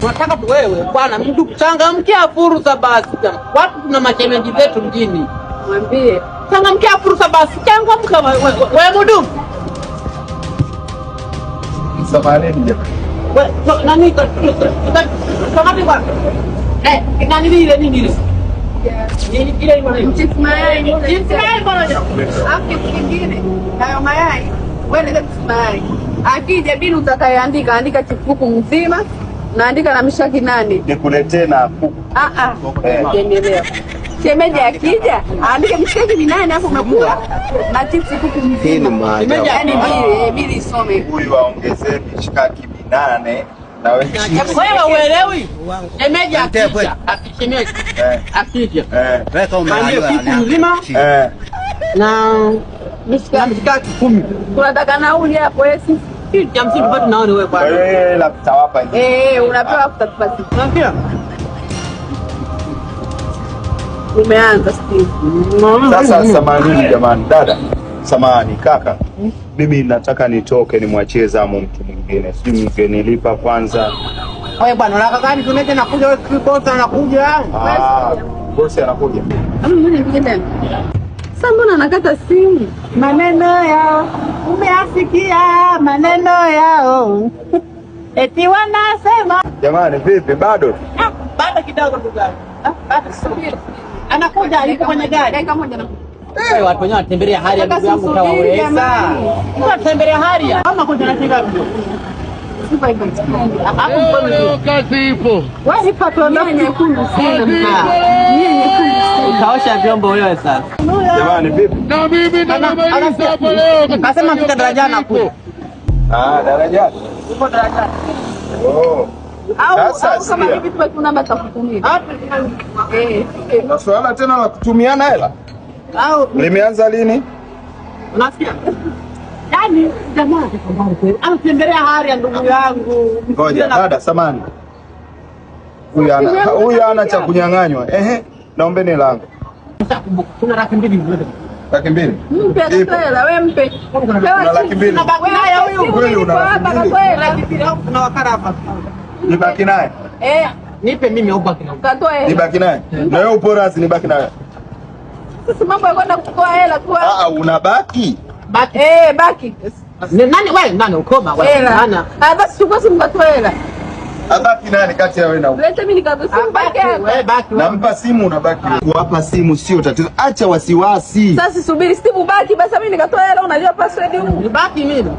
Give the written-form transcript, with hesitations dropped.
Tunataka tu wewe bwana mtu changamkia fursa basi. Watu tuna mashemeji zetu mjini. Mwambie changamkia fursa basi. Changamka wewe mudu. Samanini Wewe nani kama bwana? Nani ile nini ile? Nini ile bwana? chips mayai. Chips mayai bwana. Afu kingine hayo mayai. Wewe ndio chips mayai. Akija bini utakayoandika, andika chipuku mzima, naandika na mishaki nani. nikuletee na kuku. Nielewa. Shemeji akija, andika mishaki ni nani hapo umekula na chips kuku mzima. Hii ni maajabu. Shemeji yani bili isome. Huyu waongezee mishikaki 8 na wewe. Wewe uelewi? Shemeji akija. Shemeji. Akija. Weka kuku mzima. Na mishikaki 10. Tunataka nauli hapo esi. Kitu msingi bado naona wewe bwana. La tutawapa hivi. Unapewa kutatupa sisi. Unasikia? Umeanza Steve. Sasa samanini jamani, dada. Samahani kaka. Mimi nataka nitoke nimwachie zamu mtu mwingine. Sijui mngenilipa kwanza. Wewe bwana unataka gani tumeje nakuja wewe bosi anakuja? Bosi anakuja. Mimi ningine. Sasa mbona anakata simu? Maneno yao umeasikia maneno yao. Eti wanasema Jamani vipi bado? bado kidogo ndugu yangu. Bado subiri. Anakuja yuko kwenye gari. Dakika moja na. Watu wenyewe wanatembelea hali ya ndugu yangu tawaweza. Wanatembelea hali kama kuja na shiga kidogo. Sifa hiyo. Hapo mbona kazi ipo. wewe pato na nyekundu sana mkaa. Yeye nyekundu sana. Kaosha vyombo wewe sasa. Jamani vipi? Na mimi na Marisa hapo leo. Akasema mfika darajani hapo. Darajani. Uko darajani. Au kama hivi tu namba takutumia. Na swala tena la kutumiana hela. Au Limeanza lini? unasikia? Yaani jamaa anatembelea hali ya ndugu yangu. Ngoja dada samani. Huyu ana cha kunyang'anywa. Naombeni langu. Kuna 200 200. Mpe hela, wewe mpe. Kuna 200. Na baki naye huyu. Kweli una hapa na kweli. Kuna wakara hapa. Nibaki naye. Nipe mimi au baki naye. Katoe. Nibaki naye. Na wewe upo razi nibaki naye. Sasa mambo ya kwenda kutoa hela tu. Unabaki. Baki. Baki. Nani wewe nani ukoma wewe? Nani? Basi chukua mkatoe hela. Abaki nani kati ya wewe na Leta mimi nikatoe simu baki. Wewe baki. nampa simu unabaki. Kuwapa simu sio tatizo. Acha wasiwasi. Sasa subiri Steve baki basi mimi nikatoa hela unajua password huko. Baki mimi.